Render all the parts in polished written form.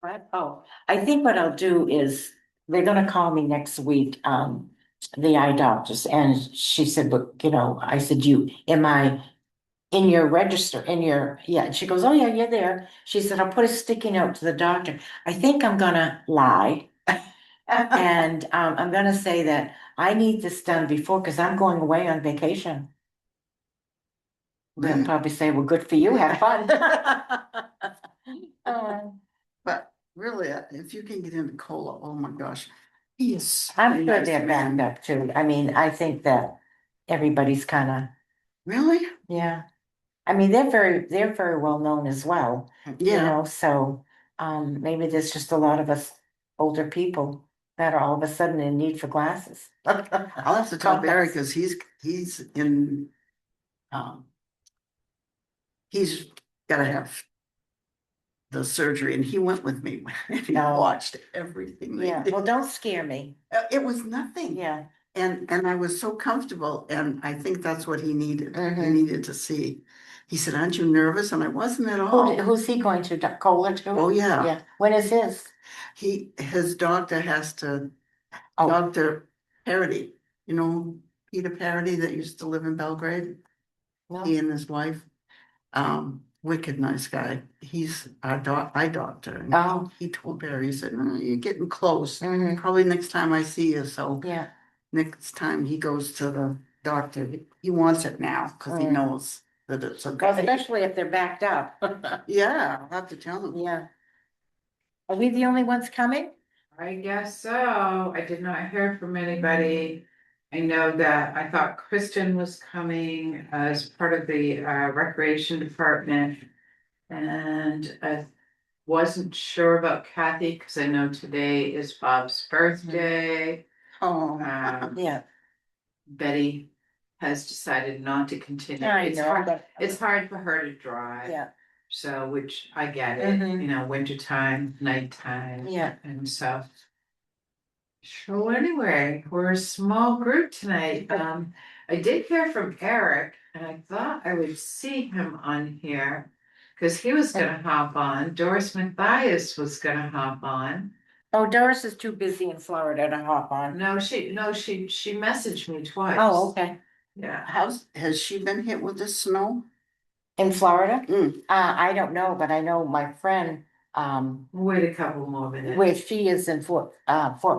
What? Oh, I think what I'll do is they're gonna call me next week, the eye doctors, and she said, but I said, am I in your register, yeah, and she goes, oh yeah, you're there. She said, I'll put a sticky note to the doctor. I think I'm gonna lie. And I'm gonna say that I need this done before, because I'm going away on vacation. They'll probably say, well, good for you, have fun. Uh, But really, if you can get into Cola, oh my gosh, he is such a I'm sure nice they're backed man. up too. I mean, I think that everybody's kind of, Really? yeah. I mean, they're very well known as well, Yeah, so maybe there's just a lot of us older people that are all of a sudden in need for glasses. I'll have to tell Barry Contacts. because he's in um he's gotta have the surgery and he went with me and he Oh. watched everything they Yeah, did. well, don't scare me. It was nothing. Yeah. And I was so comfortable and I think that's what he needed. He Mhm. needed to see. He said, aren't you nervous? And I wasn't at Who, all. who's he going to? Kohler too? Oh, yeah. Yeah. When is his? His doctor has to, Oh, Dr. Parody, you know, Peter Parody that used to live in Belgrade, he no. and his wife, wicked nice guy. He's our eye doctor. And Oh. he told Barry, he said, "Oh, you're getting close. Mhm. Probably next time I see you." So Yeah. next time he goes to the doctor, he wants it now because he Mm. knows that it's Well, okay. especially if they're backed up. Yeah, I'll have to tell him. Yeah. Are we the only ones coming? I guess so. I did not hear from anybody. I know that I thought Kristen was coming as part of the recreation department. And I wasn't sure about Kathy because I know today is Bob's birthday. Oh, Yeah. Betty has decided not to continue. I It's know, hard, but it's hard for her to drive. yeah. So, which I get it, Mhm. wintertime, nighttime. Yeah. And so. So anyway, we're a small group tonight. I did hear from Eric and I thought I would see him on here. Cause he was gonna hop on. Doris Mathias was gonna hop on. Oh, Doris is too busy in Florida to hop on. No, she messaged me twice. Oh, okay. Yeah. has she been hit with the snow? In Florida? Mm. I don't know, but I know my friend, Wait a couple more minutes. where she is in Fort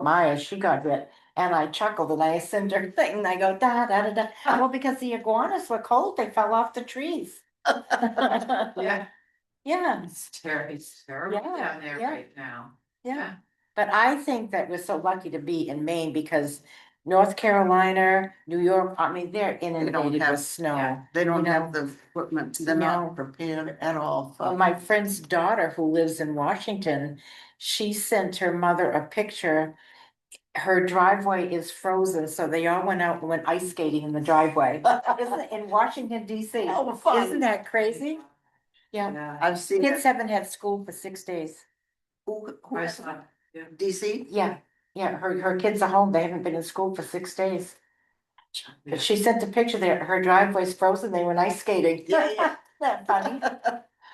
Myers, she got hit. And I chuckled and I sent her a thing and I go, da, da, da, da. Well, because the iguanas were cold, they fell off the trees. Yeah, Yeah, it's terrible Yeah, down there yeah. right now. yeah. But I think that we're so lucky to be in Maine because North Carolina, New York, I mean, they're inundated have- with snow. They don't You know? have the equipment. They're No. not prepared at all. Well, my friend's daughter who lives in Washington, she sent her mother a picture. Her driveway is frozen, so they all went out and went ice skating in the driveway. Isn't it in Washington DC? Oh, fun. Isn't that crazy? Yeah. Yeah. I've seen Kids it. haven't had school for 6 days. Who I has saw, DC? Yeah, yeah, her kids are home. They haven't been in school for 6 days. But she sent a picture there. Her driveway's frozen. They went ice skating. Yeah. That funny.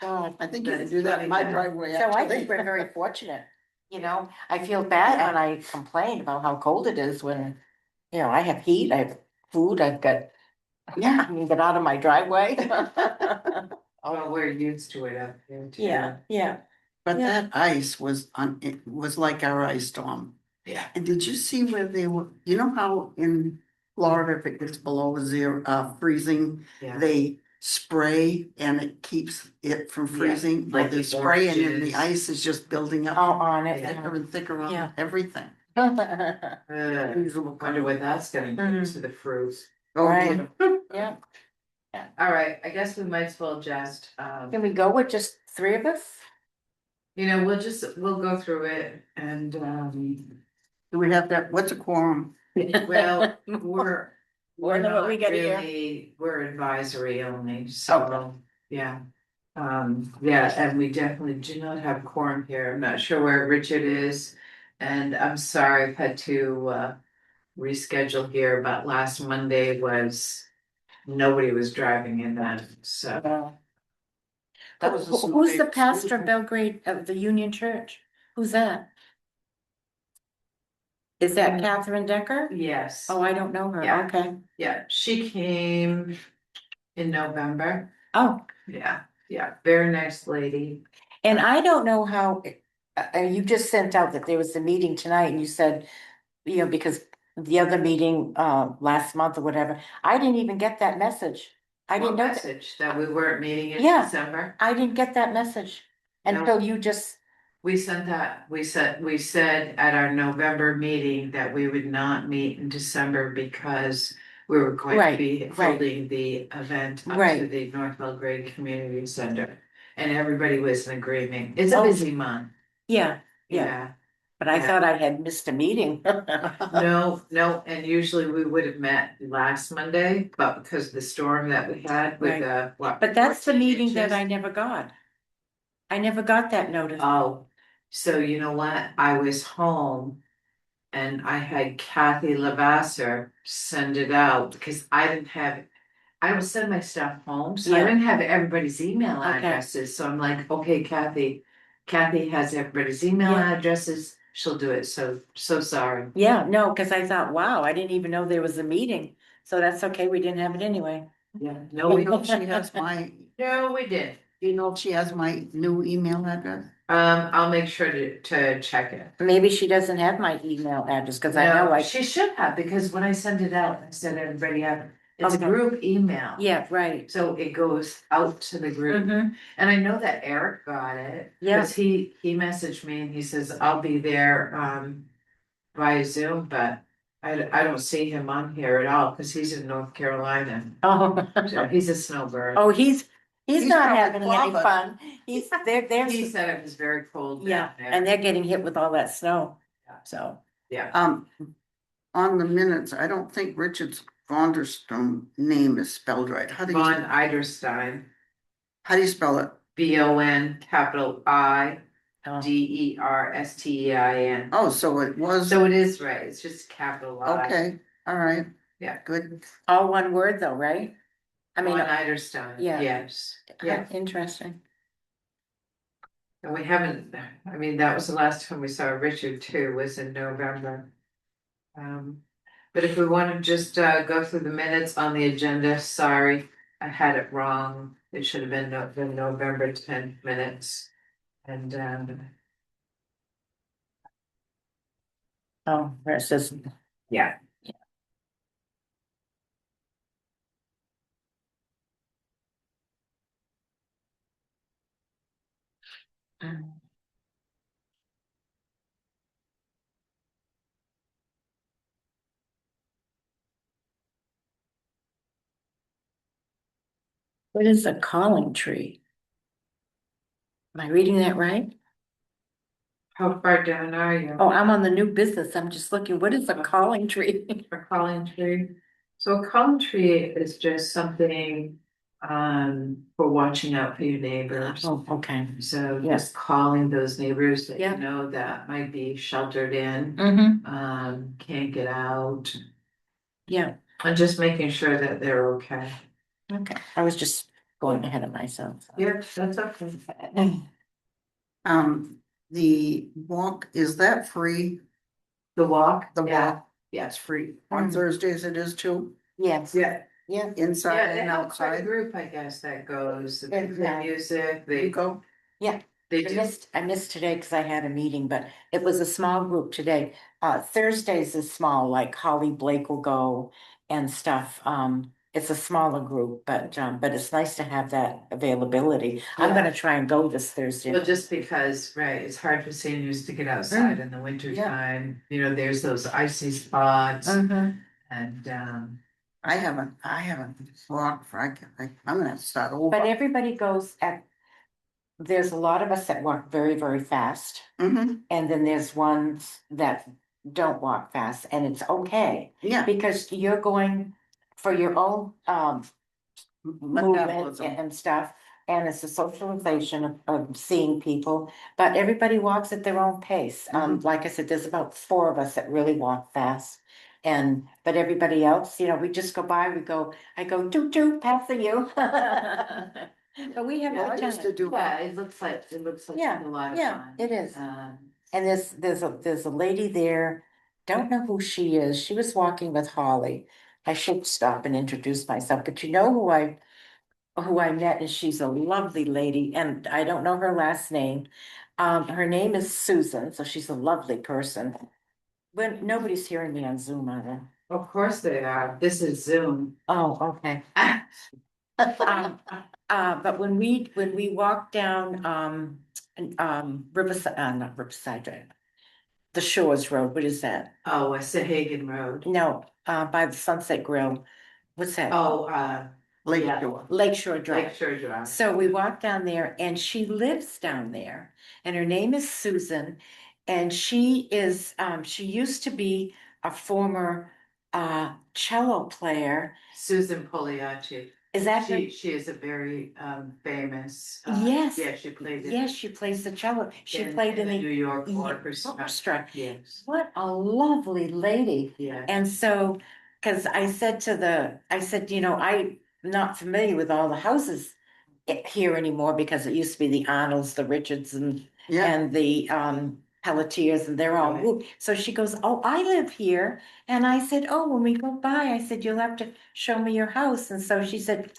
God. I think you can do that in my driveway. So I actually. think we're very fortunate. I feel bad when I complain about how cold it is when, I have heat, I have food, I've got, Yeah. I can get out of my driveway. oh, we're used to it up here too. Yeah. But Yeah. that ice it was like our ice storm. Yeah. And did you see where they were, you know how in Florida, if it gets below zero, freezing, Yeah. they spray and it keeps it from freezing? like Like they the spray and then oranges. the ice is just building Oh, up on it. thicker and thicker on Yeah. everything. Wonder what that's gonna do Mhm. to the fruit. Oh, Right. dear. Yeah. All right, I guess we might as well just, Can we go with just three of us? we'll go through it and, Do we have that, what's a quorum? well, we're Wonder what we not got here. really, we're advisory only, so, yeah. Yeah, and we definitely do not have quorum here. I'm not sure where Richard is. And I'm sorry, I've had to reschedule here, but last Monday nobody was driving in that, so. That was a Who's the small- pastor of Belgrade of the Union Church? Who's that? Is that Mm. Catherine Decker? Yes. Oh, I don't know her. Yeah. Okay. Yeah, she came in November. Oh, Yeah, yeah, very nice lady. and I don't know how, you just sent out that there was a meeting tonight and you said, you know, because the other meeting, last month or whatever, I didn't even get that message. I What didn't know, message that we weren't meeting in Yeah. December? I didn't get that message No. until you just, We sent that, we said at our November meeting that we would not meet in December because we were going to Right, be right. holding the event up to Right. the North Belgrade Community Center. And everybody was in agreement. It's a Oh. busy month. yeah, yeah, Yeah. but I Yeah. thought I had missed a meeting. No, no, and usually we would have met last Monday, but because of the storm that we had with Right. what? But that's the 14 meeting that inches? I never got. I never got that notice. Oh, so you know what? I was home. And I had Kathy Lavasser send it out because I don't send my stuff home, so I Yeah. didn't have everybody's email Okay. addresses, so I'm like, okay, Kathy has everybody's email Yeah. addresses, she'll do it, so sorry. Yeah, no, because I thought, wow, I didn't even know there was a meeting. So that's okay, we didn't have it anyway. Yeah, No, we know she has my, No, we did. you know, if she has my new email address. I'll make sure to check it. Maybe she doesn't have my email address, because I know No, I, she should have, because when I send it out, I send everybody out, it's a Okay. group email. yeah, right. So it goes out to the group. Mhm. And I know that Eric got it. Yeah. Cause he messaged me and he says, I'll be there, via Zoom, but I don't see him on here at all, cause he's in North Carolina. So Oh, he's a snowbird. oh, he's He's not probably having any clobbered. fun. He's, they're, He said it was very cold yeah, down there. and they're getting hit with all that snow, Yeah. so. Yeah, On the minutes, I don't think Richard's Vonderstone name is spelled right. Von Eiderstein, how do you spell it? BON capital I Oh. DERSTEIN. Oh, so it was, So it is right, it's just capital I. okay, all right. Yeah. Good. All one word though, right? I mean, Von Eiderstein, yeah. yes, yeah. Interesting. And we haven't, I mean, that was the last time we saw Richard too, was in November. But if we want to just go through the minutes on the agenda, sorry, I had it wrong. It should have been the November 10th minutes. And Oh, where it says, yeah, what is a calling tree? Am I reading that right? how far down are you? Oh, I'm on the new business. I'm just looking, what is a calling tree? A calling tree. So a calling tree is just something for watching out for your neighbors. Oh, okay. So Yeah. just calling those neighbors that Yeah. you know that might be sheltered in, Mm-hmm, can't get out, yeah, and just making sure that they're okay. okay. I was just going ahead of myself. Yeah, that's okay. The walk, is that free? The walk? The Yeah. walk, yeah, it's free. On Thursdays it is too, Yes, Yeah, yeah, inside yeah, they and have quite a outside. group, I guess, that goes, the Yeah. music, You they go, they I do. missed today because I had a meeting, but it was a small group today. Thursdays is small, like Holly Blake will go and stuff. It's a smaller group, but it's nice to have that availability. I'm Yeah. gonna try and go this Thursday. Well, just because, right, it's hard for seniors to get outside in the winter time, you know, there's those icy spots Mhm. and I haven't walked for, I'm gonna have to start over. But everybody goes there's a lot of us that walk very, very fast. Mhm, And then there's ones that don't walk fast, and it's okay. yeah. Because you're going for your own movement Metabolism. and stuff. And it's a socialization of seeing people, but everybody walks at their own pace. Like I said, there's about 4 of us that really walk fast. But everybody else, we just go by, I go, toot toot, passing you. But we have a Yeah, I good used to time. do. yeah, it looks like Yeah, a lot of yeah, fun. it is. And there's a lady there, don't know who she is. She was walking with Holly. I should stop and introduce myself, but you know who I met, and she's a lovely lady, and I don't know her last name. Her name is Susan, so she's a lovely person. When nobody's hearing me on Zoom, are they? Of course they are. This is Zoom. Oh, okay. But when we walk down, Riverside, not Riverside Drive, the Shores Road, what is that? Oh, Sahagan Road. No, by the Sunset Grill, what's that? Oh, Lake Yeah. Shore. Lakeshore Drive. Lakeshore Drive. So we walked down there and she lives down there and her name is Susan. And she used to be a former cello player. Susan Poliaci. Is that her? She is a very famous. Yes. Yeah, she played. Yes, she plays the cello. She played in the New York yeah, Orchestra. orchestra. Yes, What a lovely lady. yeah. And so, because I said, you know, I'm not familiar with all the houses here anymore because it used to be the Arnolds, the Richards Yeah, and the Pelletiers and they're all Right. moved. So she goes, oh, I live here. And I said, oh, when we go by, I said, you'll have to show me your house. And so she said,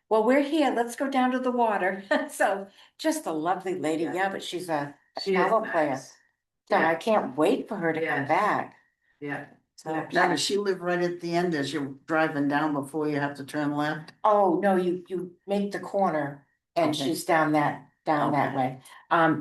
well, we're here. Let's go down to the water. So just a lovely lady. Yeah. Yeah, but she's a She is cello player. nice. So Yeah. I can't wait for her to come Yes. back. Yeah. So, Yeah. now does she live right at the end as you're driving down before you have to turn left? oh, no, you make the corner and Okay. she's down that Okay. way.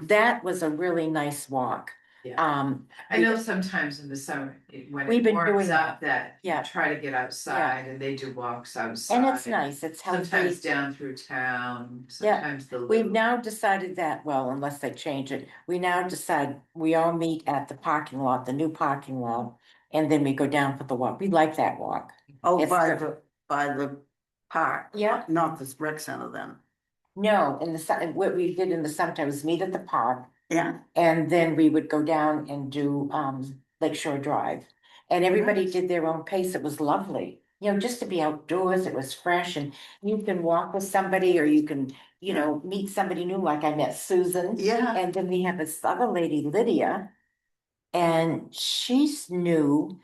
That was a really nice walk. Yeah. Um, I know sometimes in the summer, when We've it been warms doing up, that you Yeah. try to get outside and they do walks outside. and it's nice, it's Sometimes healthy. down through town, Yeah. sometimes the. We've loop. now decided that, well, unless they change it, we now decide we all meet at the parking lot, the new parking lot. And then we go down for the walk. We like that walk. Oh, It's by the park. Yeah. Not this rec center then. No, what we did in the summertime was meet at the park. Yeah. And then we would go down and do Lakeshore Drive. And everybody Nice. did their own pace. It was lovely. You know, just to be outdoors, it was fresh and you can walk with somebody or you can, you know, meet somebody new, like I met Susan. Yeah, And then we have this other lady, Lydia. And she's new.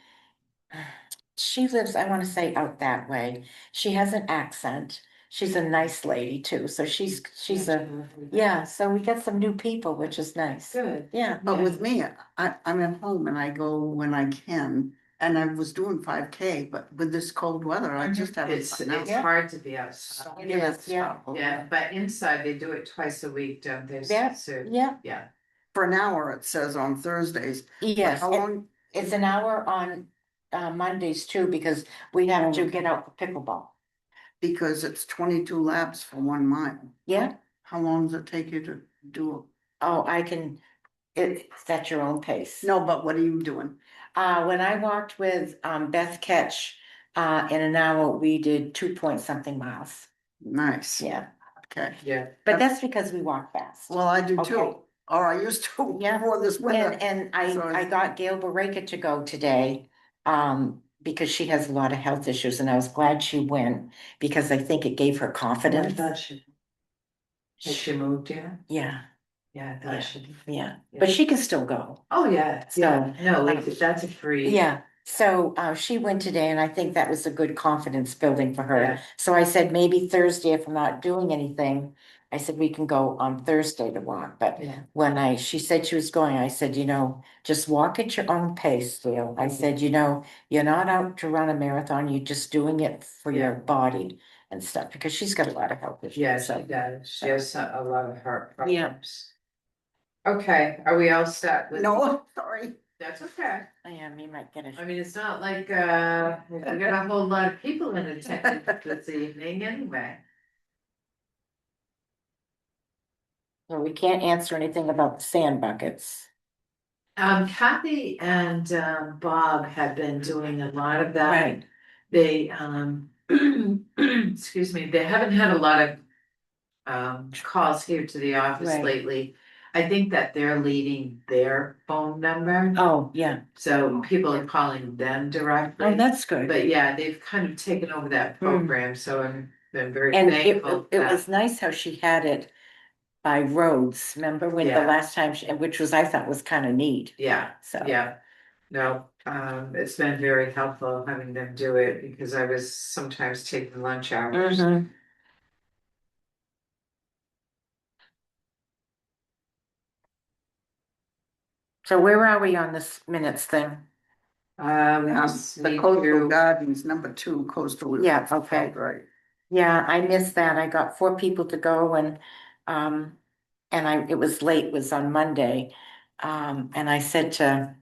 She lives, I want to say, out that way. She has an accent. She's a nice lady too. So she's yeah, so we got some new people, which is nice. Good. Yeah. but with me, I'm at home and I go when I can. And I was doing 5K, but with this cold weather, I just haven't. It's Yeah. hard to be outside. It is, yeah. Yeah, but inside they do it twice a week, don't they? Yeah, So, yeah, yeah. For an hour, it says on Thursdays. yes. How long? It's an hour on Mondays too, because we have to get out for pickleball. Because it's 22 laps for 1 mile. Yeah, How long does it take you to do? oh, it's at your own pace. No, but what are you doing? When I walked with Beth Ketch, in an hour, we did 2 point something miles. Nice. Yeah, Okay. Yeah. but that's because we walk fast. Well, I do Okay. too. Or I used to Yeah. before this winter. And So I got Gail Baraka to go today, because she has a lot of health issues and I was glad she went because I think it gave her confidence. Has she moved yet? Yeah, Yeah, I thought she. yeah, but she can still go. Oh, yeah, So, yeah, no, like, that's a free. Yeah, so she went today and I think that was a good confidence building for her. Yeah. So I said, maybe Thursday, if I'm not doing anything, I said, we can go on Thursday to walk, but Yeah. when she said she was going, I said, you know, just walk at your own pace, Leo. I said, you know, you're not out to run a marathon, you're just doing it for your Yeah. body and stuff, because she's got a lot of health issues. Yeah, she so. does, she has a lot of heart Yeah. problems. Okay, are we all set with? No, sorry. That's okay, Yeah, you might get I a, mean, it's not like, we got a whole lot of people in attendance this evening anyway. well, we can't answer anything about the sand buckets. Kathy and Bob have been doing a lot of that. Right, They excuse me, they haven't had a lot of calls here to the office Right. lately. I think that they're leading their phone number, oh, yeah, so people are calling them directly. oh, that's good. But yeah, they've kind of taken over that program, so I'm been very And thankful. it that- was nice how she had it, by Rhodes, remember when the Yeah. last time, which was, I thought was kind of neat, Yeah, so. yeah. No, it's been very helpful having them do it because I was sometimes taking lunch hours. Mhm. So where are we on this minutes thing? We just The need coastal to, gardens, number 2, coastal. Yeah, okay. Right. Yeah, I missed that. I got 4 people to go it was late, it was on Monday. And I said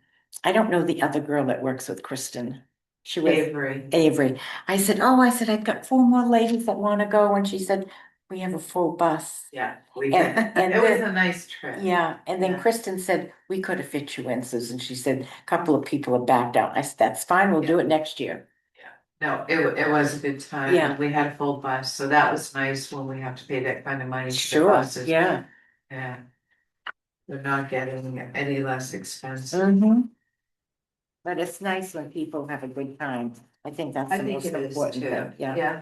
I don't know the other girl that works with Kristen. She was Avery, Avery. I said, I've got 4 more ladies that want to go. And she said, we have a full bus. yeah, we And- did, and it was then- a nice trip. Yeah, and then Yeah. Kristen said, we could have fit you in, Susan. She said, a couple of people have backed out. I said, that's fine, we'll do it next year. No, it was a good time. Yeah. We had a full bus, so that was nice when we have to pay that kind of money for the Sure, buses. yeah. Yeah. They're not getting any less expensive. Mm-hmm. But it's nice when people have a good time. I think that's I the think most it is important too, thing, yeah. yeah.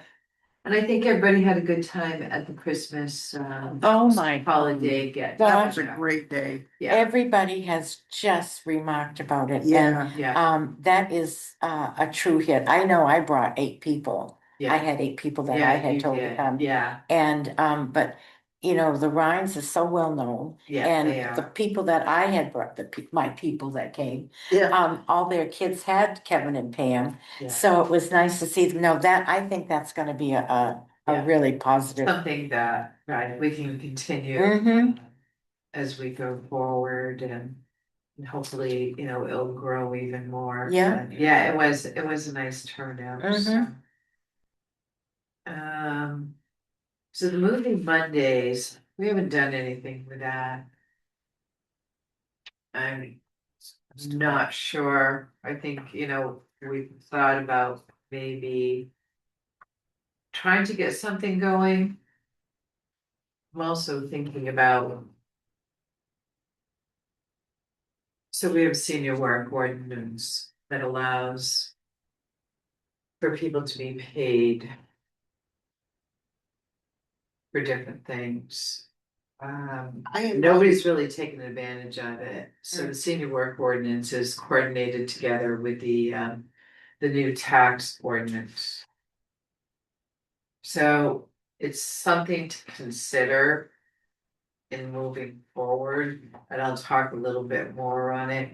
And I think everybody had a good time at the Christmas, Oh, my. holiday get. That That was a great day. Yeah, Everybody has just remarked about it. Yeah. yeah, And, that is, a true hit. I know I brought 8 people. I yeah, had 8 people that I yeah, had you told to did, come. yeah, And, but, the Rhines is so well known. yeah, they And the are. people that I had brought, my people that came, Yeah. all their kids had Kevin and Pam. Yeah. So it was nice to see them. No, I think that's gonna be a Yeah. really positive. Something that, right, we can continue. Mhm. As we go forward and hopefully, it'll grow even more. Yeah. But yeah, it was a nice turnout, so. Mhm. So the movie Mondays, we haven't done anything with that. I'm not sure. I think, we thought about maybe trying to get something going. I'm also thinking about. So we have senior work ordinance that allows for people to be paid for different things. Nobody's really taken advantage of it, so the senior work ordinance is coordinated together with the new tax ordinance. So it's something to consider in moving forward, and I'll talk a little bit more on it.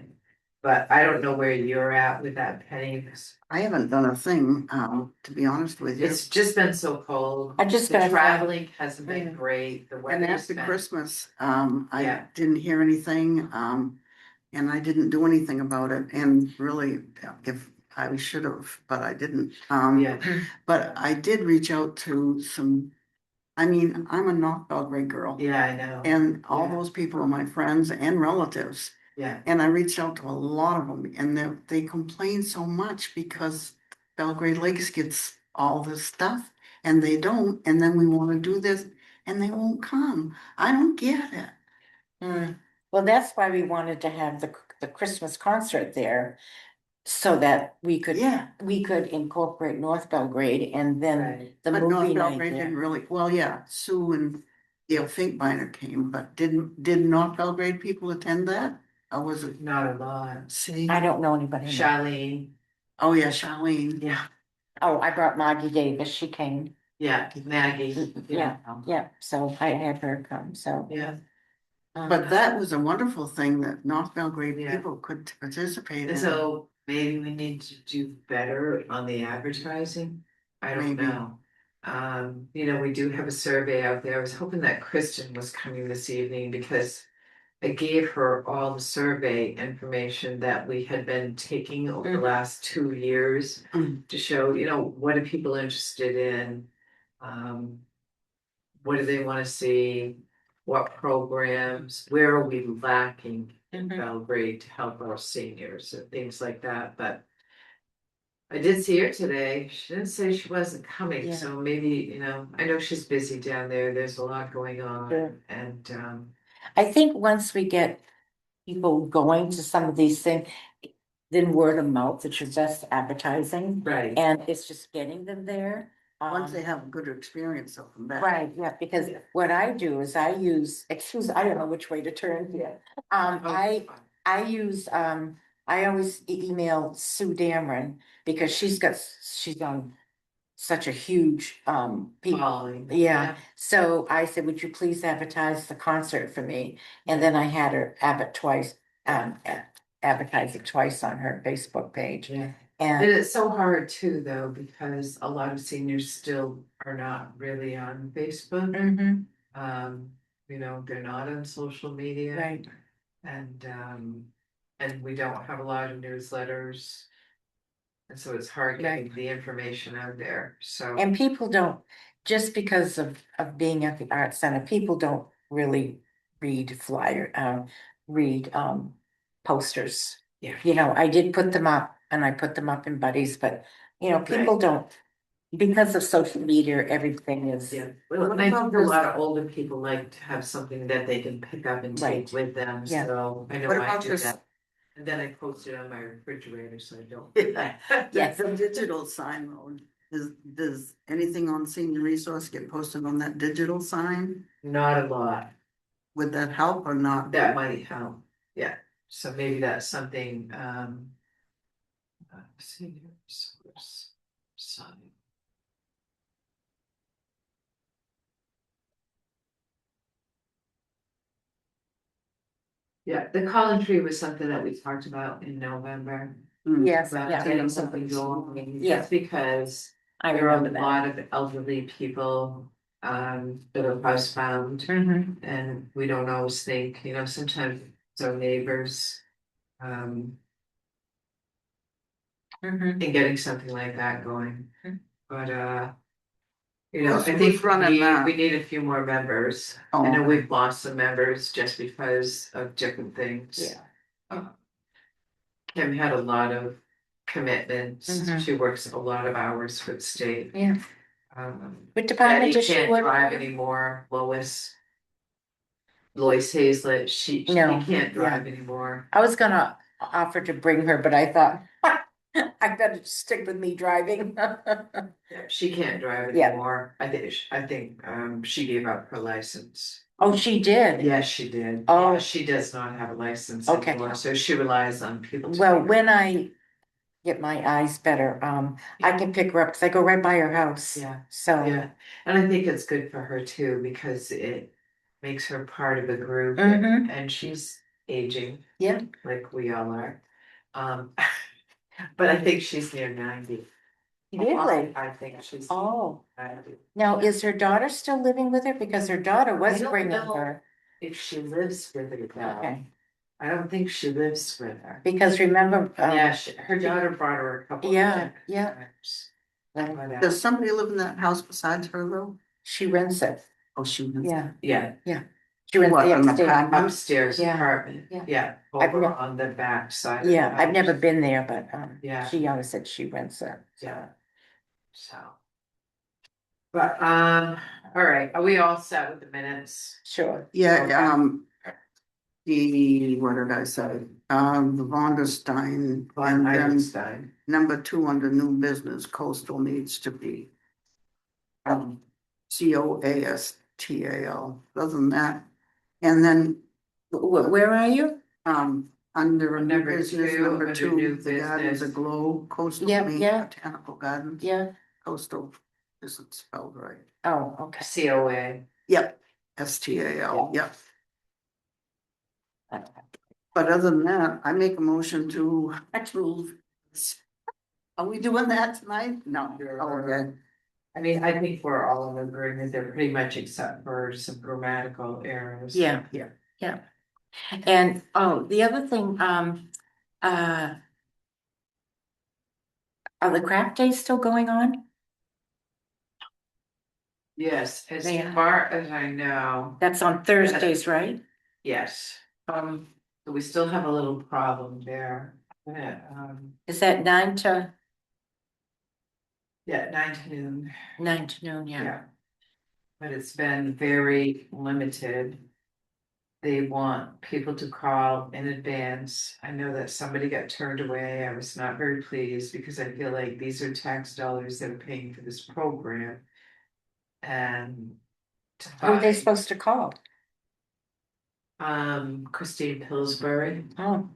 But I don't know where you're at with that, Penny, 'cause I haven't done a thing, to be honest with you. it's just been so cold. I just The got traveling hasn't been Yeah. great, the And weather's after been. Christmas, Yeah. I didn't hear anything, and I didn't do anything about it, and really, if I should have, but I didn't. Yeah, But I did reach out to I'm a North Belgrade girl. yeah, I know. And all Yeah. those people are my friends and relatives. Yeah, And I reached out to a lot of them, and they complain so much because Belgrade Lakes gets all this stuff and they don't, and then we want to do this and they won't come. I don't get it. Well, that's why we wanted to have the Christmas concert there. So that we could incorporate North Belgrade and then right. the But North movie night Belgrade didn't there. really, well, yeah, Sue and Gail Finkbeiner came, but did North Belgrade people attend that? Or was it, Not a lot. see? I don't know anybody. Charlene, Oh, yeah, Charlene. yeah, Oh, I brought Maggie Davis, she came. yeah, Maggie, Yeah, yeah, so I had her come, so. yeah. But that was a wonderful thing that North Belgrade Yeah. people could participate in. And so maybe we need to do better on the advertising. I don't Maybe. know. We do have a survey out there. I was hoping that Kristen was coming this evening because I gave her all the survey information that we had been taking over the last 2 years Mm. to show, what are people interested in? What do they want to see? What programs? Where are we lacking in Mhm. Belgrade to help our seniors and things like that? But I did see her today. She didn't say she wasn't coming, Yeah. so maybe, I know she's busy down there. There's a lot going on, Sure. and I think once we get people going to some of these things, then word of mouth, it's your best advertising. right. And it's just getting them there. Once they have a good experience, they'll come back. Right, yeah, because what I do is I use, I don't know which way to turn here. I use, I always email Sue Dameron because she's on such a huge, people. Following. Yeah, so I said, would you please advertise the concert for me? And then I had her advertise it twice on her Facebook page. Yeah. And And, it's so hard too, though, because a lot of seniors still are not really on Facebook. Mhm, You know, they're not on social media. right, And we don't have a lot of newsletters. And so it's hard getting the information out there, so. and people don't, just because of being at the art center, people don't really read posters. Yeah. You know, I did put them up and I put them up in Buddies, but you know, people don't, because of social media, everything is. Yeah, well, and I think a lot of older people like to have something that they can pick up and take Right. with them, Yeah. so I know What I about do your that. And then I post it on my refrigerator, so I don't. Yes. The digital sign though, does anything on senior resource get posted on that digital sign? Not a lot, Would that help or not? that might help, yeah, so maybe that's something, senior resource sign. Yeah, the Collin Tree was something that we talked about in November. Hmm. Yes, About yeah. getting something going, Yeah. just because I there are a remember that. lot of elderly people, that are housebound. Mhm, And we don't always think, you know, sometimes it's our neighbors, mhm. and getting something like that going. Mhm. But, you know, I Who's think running that? we need a few more members. Oh, I know okay. we've lost some members just because of different things. Yeah. Kim had a lot of commitments. Mhm. She works a lot of hours for the state. Yeah, what Betty department does she can't work? drive in? anymore, Lois Hazlett, she No, can't drive yeah. anymore. I was gonna offer to bring her, but I thought, I better stick with me driving. Yeah, she can't drive Yeah. anymore. I think she gave up her license. Oh, she did? Yes, she did. Oh. Yeah, she does not have a license Okay. anymore, so she relies on people. to Well, take her. when I get my eyes better, I can pick her up, cause I go right by her house. Yeah. So. Yeah, and I think it's good for her too, because it makes her part of the group, Mhm. and she's aging. Yeah. Like we all are. But I think she's near 90. Really? I think she's. Oh, 90. now is her daughter still living with her? Because her daughter was I don't bringing know. her. If she lives with her now. Okay, I don't think she lives with her. because remember. Yeah, her daughter brought her a couple of Yeah, times. yeah. But, Does somebody live in that house besides her though? She rents it. Oh, she. Yeah, yeah, she rents What, the an upstairs. apartment? upstairs Yeah, apartment, yeah. yeah, I've over never- on the back side. of the Yeah, I've never house. been there, but Yeah. she always said she rents it. Yeah. So. But, all right, are we all set with the minutes? Sure. Yeah, Okay. what did I say? The Vonderstein, Von and then Eisenstein. number 2 under new business, coastal needs to be. COASTAL, other than that, and then, Where are you? under a new Number business, two, number under 2, new the gardens business. aglow, coastal Yeah, Maine yeah. botanical gardens. Yeah. Coastal isn't spelled right. Oh, okay. COA. Yep, STAL, yep. But other than that, I make a motion to approve. Are we doing that tonight? No. Oh, okay. I mean, I think we're all in agreement there pretty much except for some grammatical errors. Yeah, yeah. And, oh, the other thing, are the craft days still going on? Yes, as They are. far as I know, That's on Thursdays, right? yes. So we still have a little problem there. Is that 9 to Yeah, 9 to noon. 9 to noon? Yeah. But it's been very limited. they want people to call in advance. I know that somebody got turned away. I was not very pleased because I feel like these are tax dollars that are paying for this program. And. Who are they supposed to call? Christine Pillsbury, Oh.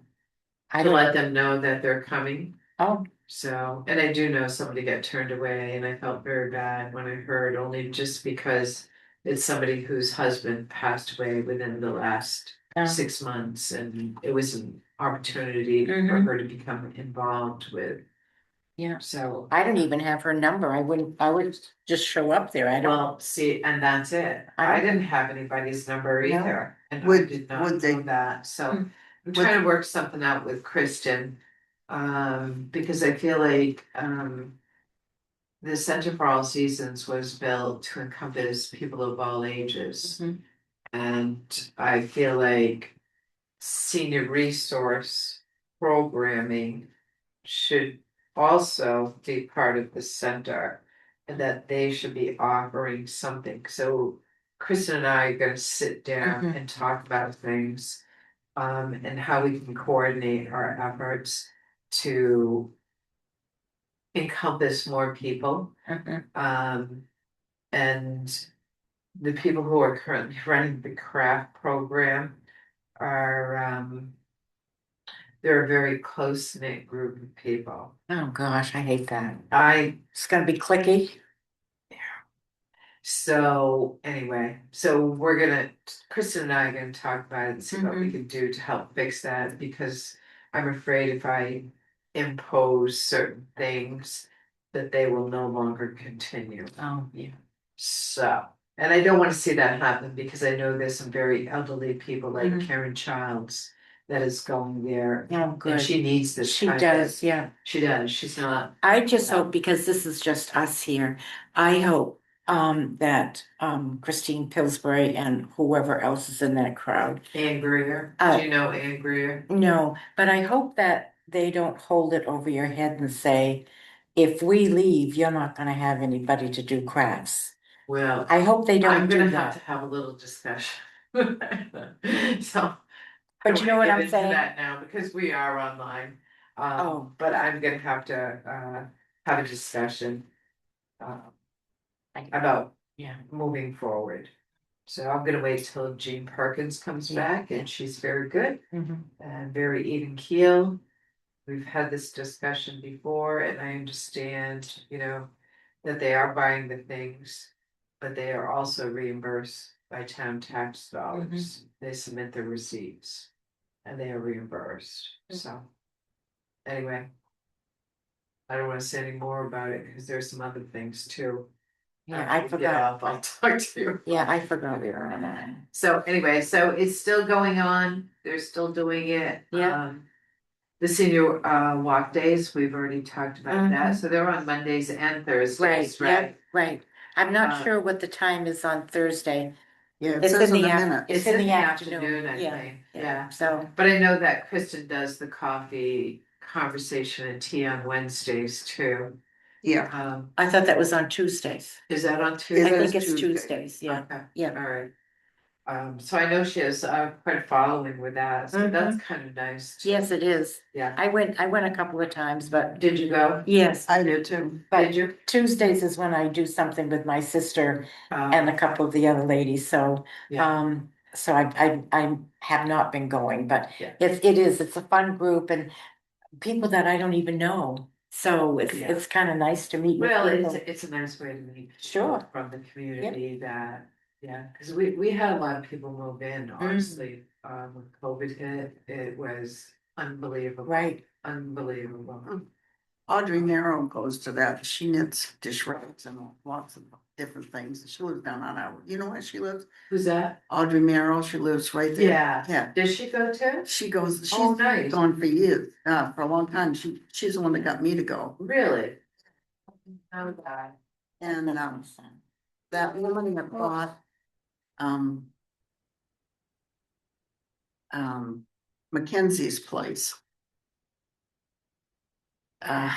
I to don't, let them know that they're coming. oh, So, and I do know somebody got turned away and I felt very bad when I heard, only just because it's somebody whose husband passed away within the last um, 6 months, and it was an opportunity for Mhm. her to become involved with. yeah. So, I don't even have her number. I would just show up there. I don't, well, see, and that's it. I I don't- didn't have anybody's number No. either, and I Would- did not would they- know that, so Hmm. I'm trying to work something out with Kristen. Because I feel like, the Center for All Seasons was built to encompass people of all ages. Mhm. And I feel like senior resource programming should also be part of the center. And that they should be offering something, so Kristen and I are gonna sit down Mhm. and talk about things. And how we can coordinate our efforts to encompass more people. Mhm. And the people who are currently running the craft program are, they're a very close-knit group of people. Oh, gosh, I hate that. I, It's gonna be clicky. so anyway, so we're gonna, Kristen and I are gonna talk about it and see what we Mhm. can do to help fix that, because I'm afraid if I impose certain things, that they will no longer continue. Oh, yeah. So, and I don't wanna see that happen, because I know there's some very elderly people like Mhm. Karen Childs that is going there. Oh, And good. she needs this. She kind of- does, yeah. She does, she's not, I just hope, because this is just us here, I hope that Christine Pillsbury and whoever else is in that crowd. Ann Greer, Uh, do you know Ann Greer? No, but I hope that they don't hold it over your head and say, if we leave, you're not gonna have anybody to do crafts. Well, I hope they don't I'm do gonna have to that. have a little discussion. So. I But don't you know wanna what get I'm into saying? that now, because we are online. Oh. But I'm gonna have to, have a discussion. About Yeah. moving forward. So I'm gonna wait till Jean Perkins comes Yeah, back, yeah. and she's very good Mhm. and very even keel. We've had this discussion before, and I understand, that they are buying the things, but they are also reimbursed by town tax dollars. They submit their receipts and they are reimbursed, so. Anyway. I don't wanna say any more about it, because there's some other things too. Yeah, After I we get forgot. off, I'll talk to you. Yeah, I forgot we were on that. So anyway, so it's still going on, they're still doing it. Yeah. The senior walk days, we've already talked about that, Mhm. so they're on Mondays and Right, Thursdays, yeah, right? right. I'm not Uh, sure what the time is on Thursday. Yeah, it It's says in in the the af- minute. It's in the afternoon, I yeah, think, yeah. So, But I know that Kristen does the coffee conversation and tea on Wednesdays too. Yeah, I thought that was on Tuesdays. Is that on It Tuesday? I is think it's Tuesday. Tuesdays, yeah, Okay, yeah. alright. So I know she has quite a following with that, so that's kind of nice. Yes, it is. Yeah, I went a couple of times, but did you go? yes, I do too. Did but you? Tuesdays is when I do something with my sister and a couple of the other ladies, so. Yeah. So I have not been going, but Yeah. it's a fun group and people that I don't even know. So Yeah. it's kind of nice to meet with Well, people. it's a nice way to meet. people Sure. From the community that, yeah, cause we had a lot of people move in, honestly, when COVID hit, it was unbelievable. Right. Unbelievable. Audrey Merrill goes to that. She knits dish rags and lots of different things. She lives down on our, you know where she lives? Who's that? Audrey Merrill, she lives right there. Yeah. Yeah. Did she go too? She goes, Oh, she's nice. gone for years, for a long time. She's the one that got me to go. Really? Oh, God. And, that woman that bought, Mackenzie's place. I'm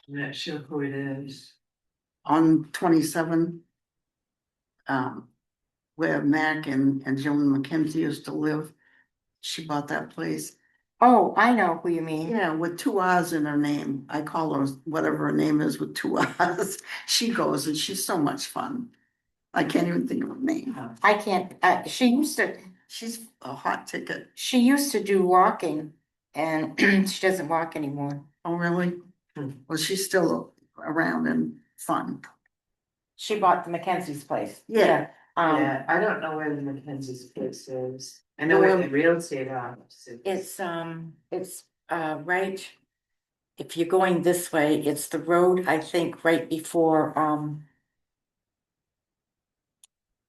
not sure who it is. On 27. where Mac and Joan McKenzie used to live. She bought that place. Oh, I know who you mean. Yeah, with two R's in her name. I call her whatever her name is with two R's. She goes and she's so much fun. I can't even think of her name. I can't, She's a hot ticket. she used to do walking and she doesn't walk anymore. Oh, really? Well, she's still around and fun. She bought the Mackenzie's place. Yeah. Yeah, I don't know where the Mackenzie's place is. I know where the real estate office is. It's right. If you're going this way, it's the road, I think, right before,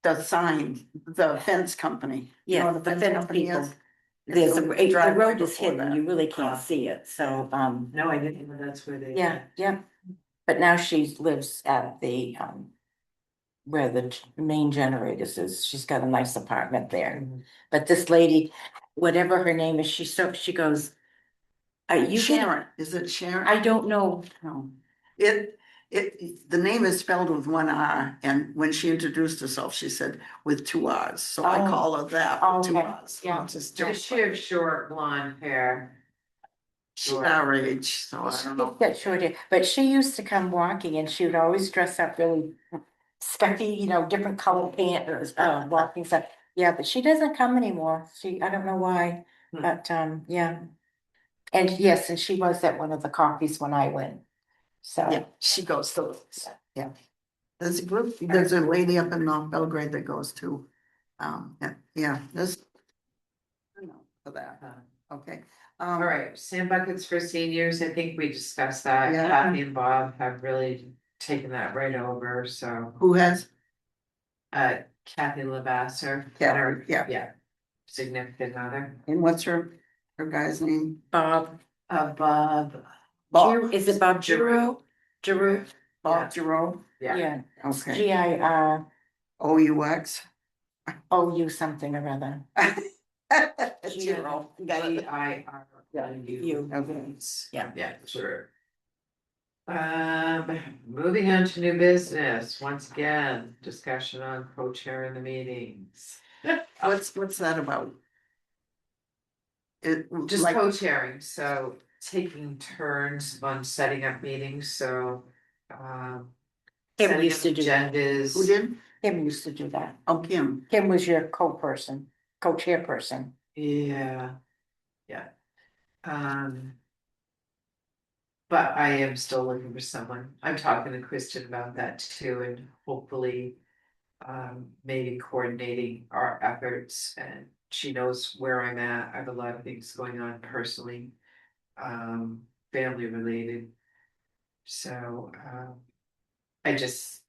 The sign, the fence company. You know yeah, what the fence people. is? There's It's the the driveway road is before hidden, that. you really can't Ah. see it, so, No, I didn't know that's where they. yeah, yeah. But now she lives at the, where the main generators is, she's got a nice apartment there. Mhm. But this lady, whatever her name is, she goes, you get, Sharon, is it Sharon? I don't know, No. The name is spelled with one R, and when she introduced herself, she said with two R's, so I Oh. call her that with two Okay, R's. yeah. Just Does she have short blonde hair? She's our age, so I she's don't know. got short hair, but she used to come walking and she would always dress up really stuffy, different color pants, walking stuff. Yeah, but she doesn't come anymore. I don't know why, Hmm. but, yeah. And yes, and she was at one of the coffees when I went, so. Yeah, she goes to, yeah. There's a group, there's a lady up in North Belgrade that goes to, yeah, there's. I don't know for that, okay. All right, sand buckets for seniors, I think we discussed that. Yeah. Kathy and Bob have really taken that right over, so, Who has? Kathy Lavasser. Kathy, yeah. Yeah, significant other. And what's her guy's name? Bob, Bob. Bob. Is it Bob Giroux? Giroux, Bob Giroux, yeah, okay. GIROU OUX. something or other. Giroux. Got it. GIRU. Okay. Yeah, sure. Moving on to new business, once again, discussion on co-chairing the meetings. What's that about? It, Just like, co-chairing, so taking turns on setting up meetings, so. Kim Setting used up to do that. agendas. who did? Kim used to do that. Oh, Kim. Kim was your co-chairperson. Yeah, yeah. But I am still looking for someone. I'm talking to Kristen about that too, and hopefully. Maybe coordinating our efforts, and she knows where I'm at. I have a lot of things going on personally. Family related. So, I just.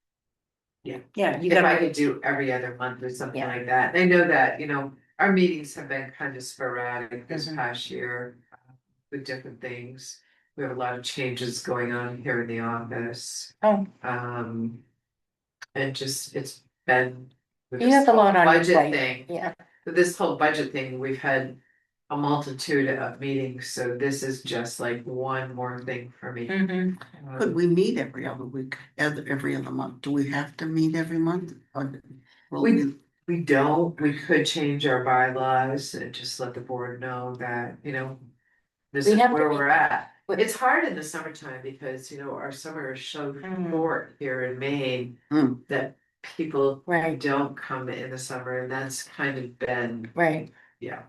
Yeah, Yeah, you if I gotta, could do every other month or something Yeah. like that. I know that, our meetings have been kind of sporadic this Mhm. past year. With different things. We have a lot of changes going on here in the office. oh, And just, it's been. with you this have a lot whole on your budget plate. thing, Yeah, with this whole budget thing, we've had. A multitude of meetings, so this is just like one more thing for me. mhm. Could we meet every other week, every other month? Do we have to meet every month? Or will We don't, we could change our bylaws and just let the board know that, this We is have to where be- we're at. but- It's hard in the summertime because, our summer is so Mm. short here in Maine. Mm. That people Right, don't come in the summer, and that's kind of been, right. yeah.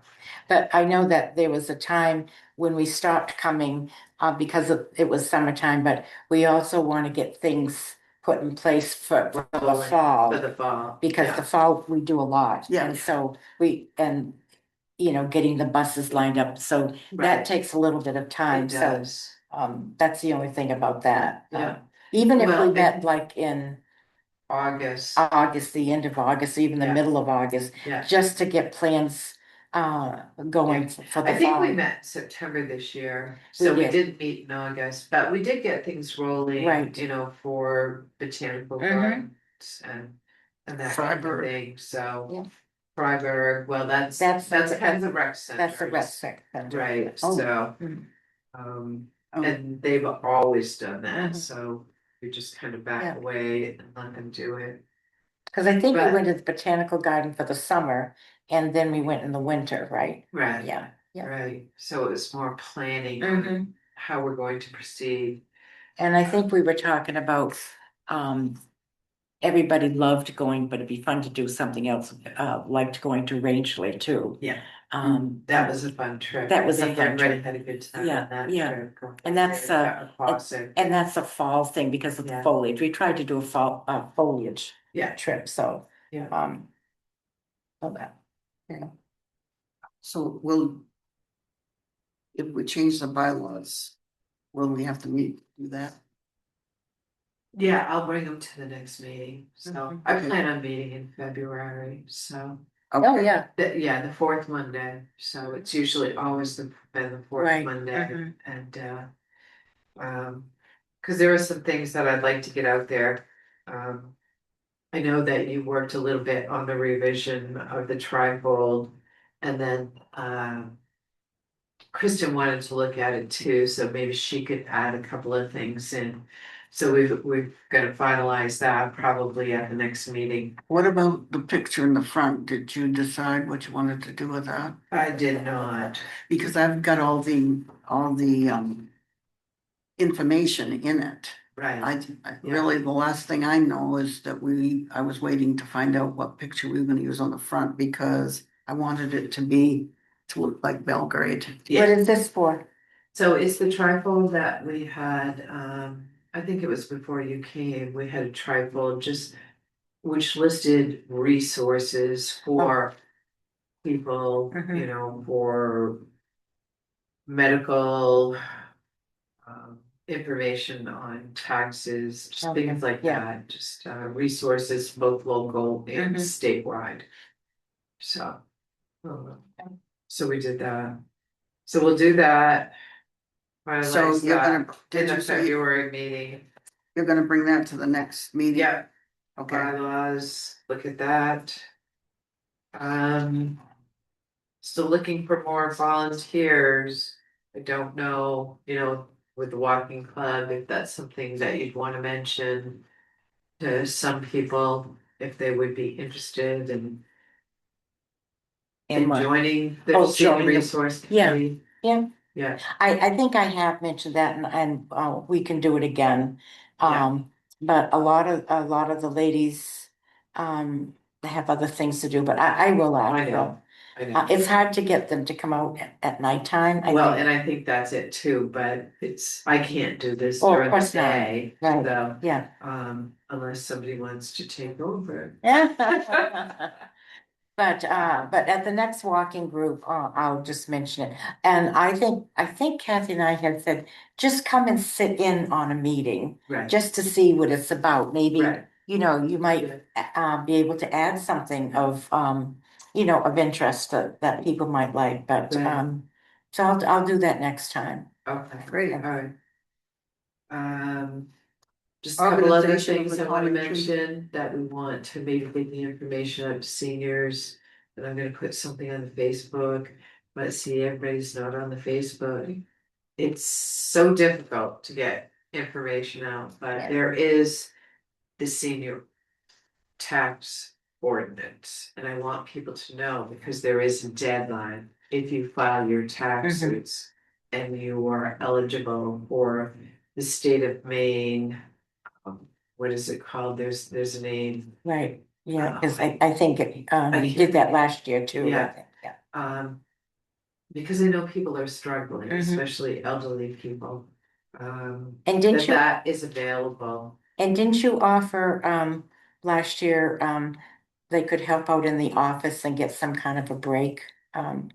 But I know that there was a time when we stopped coming, because it was summertime, but we also want to get things put in place for the For fall. the fall. Because yeah. the fall, we do a lot. Yeah. And so getting the buses lined up, so that Right. takes a little bit of time, It so, does. that's the only thing about that. Yeah. Even if Well, we met like in August, August, the end of August, even the Yeah. middle of August, yeah. just to get plans, going for the I think we fall. met September this year, We so we did. didn't meet in August, but we did get things rolling. Right. For botanical Mhm. gardens and that kind of Freiburg. thing, so. Yeah. Freiburg, well, that's That's- kind of the rec center. That's the rec center. Right, Oh. so, Mhm. Oh. and they've always done that, Mhm. so we just kind of Yeah. back away and let them do it. Cause I think we But- went to the botanical garden for the summer and then we went in the winter, right? Right. Yeah, yeah. Right, so it was more planning Mhm. on how we're going to proceed. And I think we were talking about, everybody loved going, but it'd be fun to do something else, liked going to Rangeley too. Yeah. That That was a fun trip. That was I a think fun everybody trip. had a good time Yeah, on that yeah. trip. going And that's, there, got across it. And that's a fall thing because of the Yeah. foliage. We tried to do a fall, foliage Yeah, trip, so, yeah. so that, yeah. So will, if we change the bylaws, will we have to meet, do that? Yeah, I'll bring them to the next meeting, so Mhm. I Okay. plan on meeting in February, so. Oh, yeah. Yeah, the fourth Monday, so it's usually always been the fourth Right, Monday, mhm. and cause there are some things that I'd like to get out there. I know that you worked a little bit on the revision of the trifold, and then, Kristen wanted to look at it too, so maybe she could add a couple of things in. So we're gonna finalize that probably at the next meeting. What about the picture in the front? Did you decide what you wanted to do with that? I did not. Because I've got all the, information in it. Right, Really, the last thing I know is that I was waiting to find out what picture we were gonna use on the front because I wanted it to look like Belgrade. What yeah, is this for? so it's the trifold that we had, I think it was before you came, we had a trifold just. Which listed resources for people, Mhm. for medical. Information on taxes, just things Okay, like yeah. that, just resources, both local and Mhm. statewide. So. So we did that. So we'll do that. So Finalize you're that gonna, in did the you say February meeting. you're gonna bring that to the next meeting? Yeah, Okay, bylaws, look at that. Still looking for more volunteers. I don't know, with the walking club, if that's something that you'd wanna mention. To some people, if they would be interested in what? joining the Oh, senior joining the- resource yeah. committee. Yeah, Yeah, I think I have mentioned that and, we can do it again. Yeah. But a lot of the ladies, they have other things to do, but I will I ask them. know, I know. It's hard to get them to come out at nighttime. I Well, think. and I think that's it too, but I can't do this Oh, of during the course not. day, Right. so, Yeah. unless somebody wants to take over. But at the next walking group, I'll just mention it. And I think Kathy and I had said, just come and sit in on a meeting, Right, just to see what it's about. Maybe, right, you might, be able to add something of, of interest that people might like, but, Right. so I'll do that next time. okay, great. alright. Just a couple other Organization of things the I wanna common tree. mention, that we want to maybe get the information out to seniors. And I'm gonna put something on the Facebook, but see, everybody's not on the Facebook. It's so difficult to get information out, but Yeah. there is the senior tax ordinance. And I want people to know, because there is a deadline, if you file your taxes and you are eligible for the state of Maine. What is it called? There's a name. Right, yeah, because I think, we did that last year too. I Yeah. think, yeah. Because I know people are struggling, Mhm. especially elderly people. And didn't you? That is available. And didn't you offer, last year, they could help out in the office and get some kind of a break?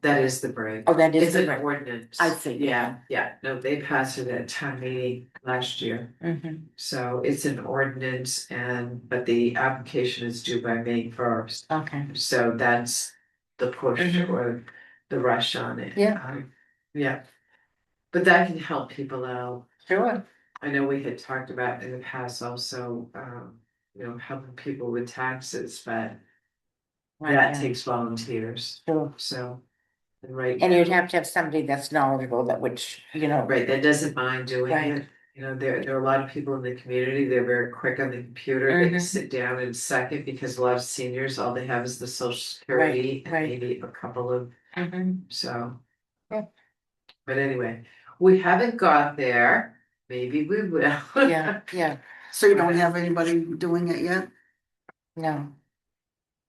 That is the break. Oh, that is It's the an break. ordinance. I see, Yeah, no, they passed it at town meeting last year. Mhm. So it's an ordinance but the application is due by May 1st. Okay, So that's the push Mhm. or the rush on it. Yeah. Yeah. But that can help people out. sure. I know we had talked about in the past also, helping people with taxes, but Right, that yeah, takes volunteers, sure. so. And right And you'd now, have to have somebody that's knowledgeable that would, right, that doesn't mind doing Right. it, You know, there are a lot of people in the community, they're very quick on the computer, they can Mhm. sit down in a second, because a lot of seniors, all they have is the social security and right. maybe a couple of, Mhm. so. Yeah. But anyway, we haven't got there, maybe we will. Yeah, yeah, So you don't have anybody doing it yet? no.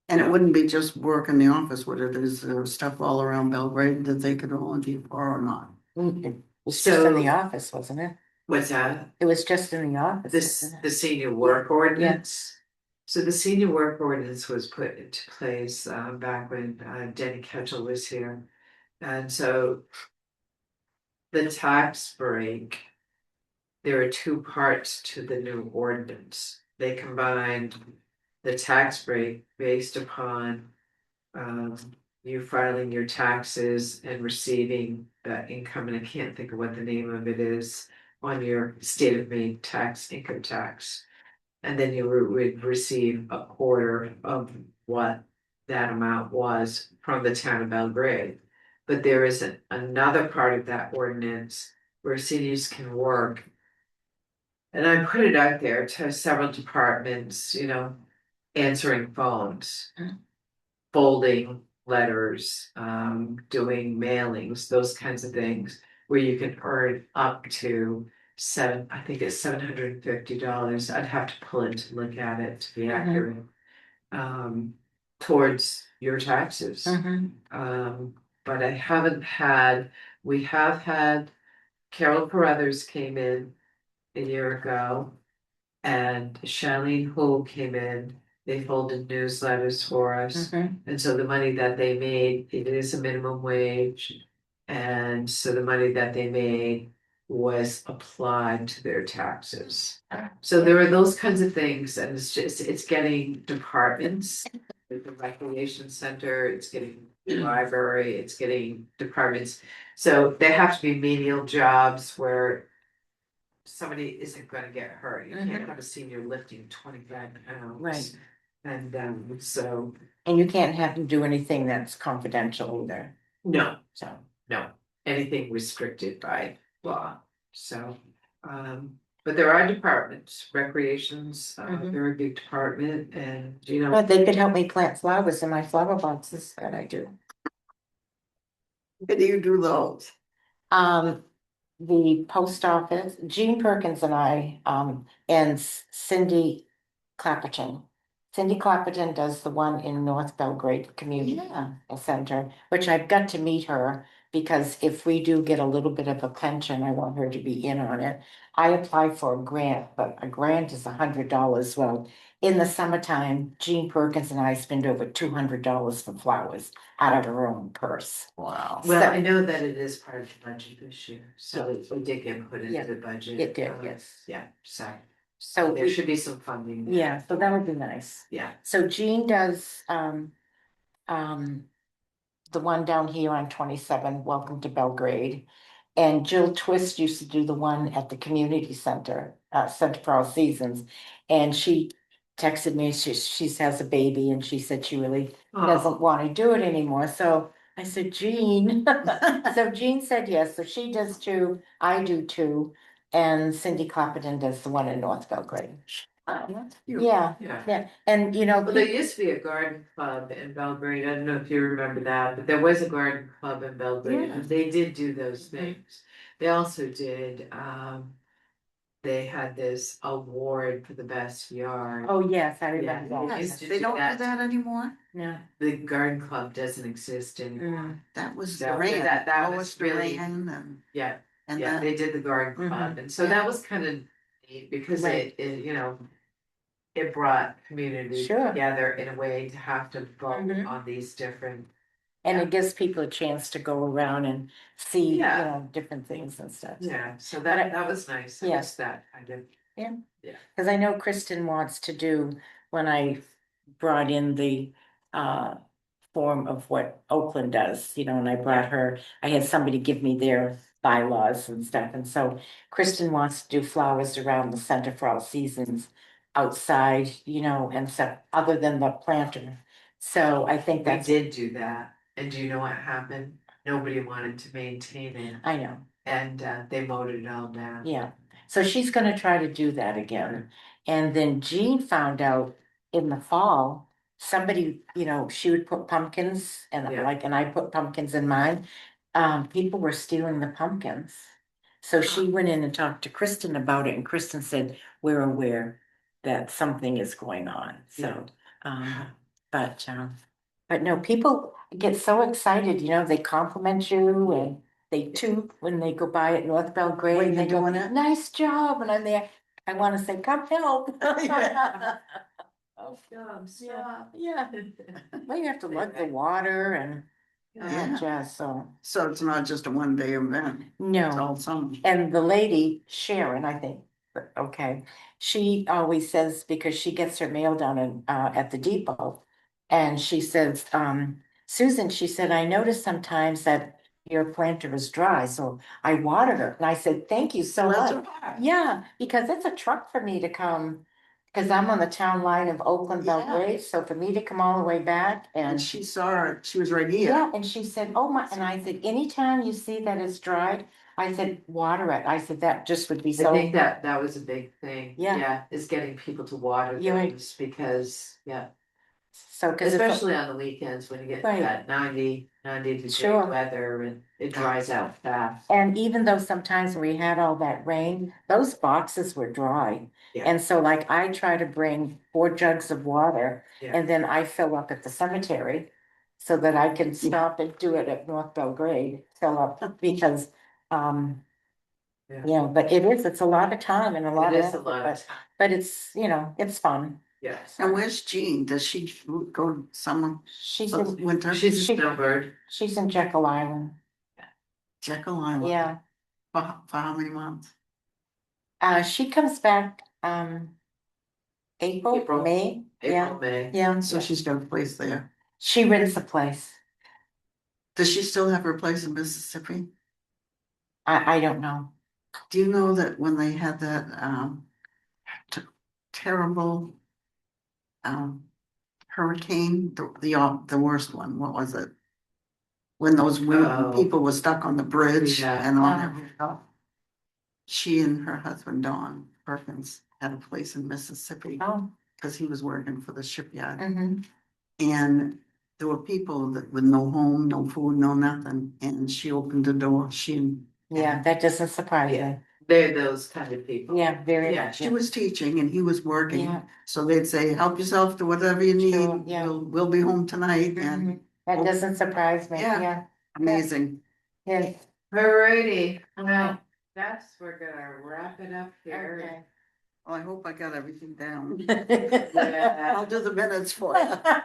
And it wouldn't be just work in the office, would it? Is there stuff all around Belgrade that they could volunteer for or not? It was just in the So- office, wasn't it? What's that? It was just in the office, This, wasn't the it? senior work ordinance. So the senior work ordinance was put into place back when Denny Ketchel was here. And so the tax break, there are two parts to the new ordinance. They combined the tax break based upon you filing your taxes and receiving that income, and I can't think of what the name of it is, on your state of Maine tax, income tax. And then you would receive a quarter of what that amount was from the town of Belgrade. But there is another part of that ordinance where seniors can work. And I put it out there to several departments, you know, answering phones, Mm. folding letters, doing mailings, those kinds of things, where you can earn up to I think it's $750. I'd have to pull it to look at it to be Mhm. accurate. Towards your taxes. Mhm. But we have had, Carol Carruthers came in a year ago. And Charlene Hull came in, they folded newsletters for us. Mhm. And so the money that they made, it is a minimum wage. And so the money that they made was applied to their taxes. So there are those kinds of things, and it's getting departments. Like the recreation center, it's getting the library, it's getting departments. So they have to be menial jobs where somebody isn't gonna get hurt. You can't Mhm. have a senior lifting 25 pounds. Right. And so, And you can't have them do anything that's confidential either, no, so. no, anything restricted by law, so. But there are departments, recreations, Mhm. they're a big department, and you know. But they could help me plant flowers in my flower boxes that I do. How do you do those? The post office, Jean Perkins and I, and Cindy Clapperton. Cindy Clapperton does the one in North Belgrade Community Center, which I've got to meet her. Because if we do get a little bit of a pension, I want her to be in on it. I applied for a grant, but a grant is $100. Well, in the summertime, Jean Perkins and I spend over $200 for flowers out of her own purse. Wow. Well, So- I know that it is part of the budget this year, so it did get put Yeah, into the budget. it did, yes. Yeah, so So there we- should be some funding. yeah, so that would be nice. Yeah, So Jean does, the one down here on 27, Welcome to Belgrade. And Jill Twist used to do the one at the community center, Center for All Seasons. And she texted me, she has a baby and she said she really doesn't want to do it anymore. So I said, Jean. So Jean said yes, so she does two, I do two, and Cindy Clapperton does the one in North Belgrade. That's cute. Yeah, yeah. yeah, and you know. Well, there used to be a garden club in Belgrade, I don't know if you remember that, but there was a garden club in Belgrade, Yeah. and they did do those things. They also did, they had this award for the best yard. Oh, yes, I Yeah. remember that. Used to They do don't do that. that anymore? Yeah. The garden club doesn't exist anymore. Mm. That was So, Duran, that was Lois really- Duran and, Yeah, and yeah, that. they did the garden club, and so that was kind of neat, because Right. it, you know. It brought community Sure. together in a way to have to vote Mhm. on these different. And Yeah. it gives people a chance to go around and see, you Yeah. know, different things and stuff. Yeah, so But I- that was nice, I Yeah. missed that kind of. Cause I know Kristen wants to do, when I brought in the, form of what Oakland does, you know, and I brought her, I had somebody give me their bylaws and stuff, and so Kristen wants to do flowers around the Center for All Seasons outside, you know, and stuff, other than the planter. So I think We that's, did do that, and do you know what happened? Nobody wanted to maintain it, I know, and they mowed it all down. yeah. So she's gonna try to do that again. And then Jean found out in the fall, somebody, she would put pumpkins and Yeah. and I put pumpkins in mine. People were stealing the pumpkins. So she went in and talked to Kristen about it, and Kristen said, we're aware that something is going on, so, but, but no, people get so excited, they compliment you and they toot when they go by at North Belgrade. When and you're they go, doing it? nice job, and I'm there, I wanna say, come help. Yeah. Oh, Stop, yeah, stop. yeah, well, you have to lug the water and, Yeah. just, so, So it's not just a one-day event, it's no. all summer. And the lady, Sharon, I think, okay, she always says, because she gets her mail down at the depot. And she says, Susan, she said, I notice sometimes that your planter is dry, so I watered it. And I said, thank you so That's much. right. Yeah, because it's a truck for me to come, because I'm on the town line of Oakland, Yeah. Belgrade, so for me to come all the way back And and. she saw it, she was right here. Yeah, and she said, oh my, and I said, anytime you see that it's dried, I said, water it. I said, that just would be I so. think that was a big thing. Yeah. Is getting people to water You're right. those because, So, cause it's, especially on the weekends when you get Right. that 90 degree Sure. weather and it dries out fast. and even though sometimes when we had all that rain, those boxes were dry. Yeah. And so like I try to bring 4 jugs of water Yeah. and then I fill up at the cemetery. So that I can stop and do it at North Belgrade, fill up because, Yeah. but it's a lot of time and a lot It of is a effort, lot. but it's, it's fun. Yes. And where's Jean? Does she go summer, She's winter? She's a She- snowbird. she's in Jekyll Island, Jekyll Island? yeah. For how many months? She comes back, April, April. May, yeah, April, May. yeah. So she's got a place there. She rents a place. Does she still have her place in Mississippi? I don't know. Do you know that when they had that t- terrible hurricane, the worst one, what was it? When those Oh. people were stuck on the bridge Yeah. and on everything. She and her husband, Don Perkins, had a place in Mississippi Oh, because he was working for the shipyard. mm-hmm. And there were people that with no home, no food, no nothing, and she opened the door, Yeah, that doesn't surprise Yeah. me. They're those kind of people. Yeah, very Yeah, much. she was teaching and he was working. Yeah. So they'd say, help yourself to whatever you Sure, need, yeah. we'll be home tonight, and Mhm. That doesn't surprise me, Yeah. yeah, amazing. yeah. Alrighty, Okay. well, we're gonna wrap it up here. Okay. Well, I hope I got everything down. Yeah. I'll do the minutes for you.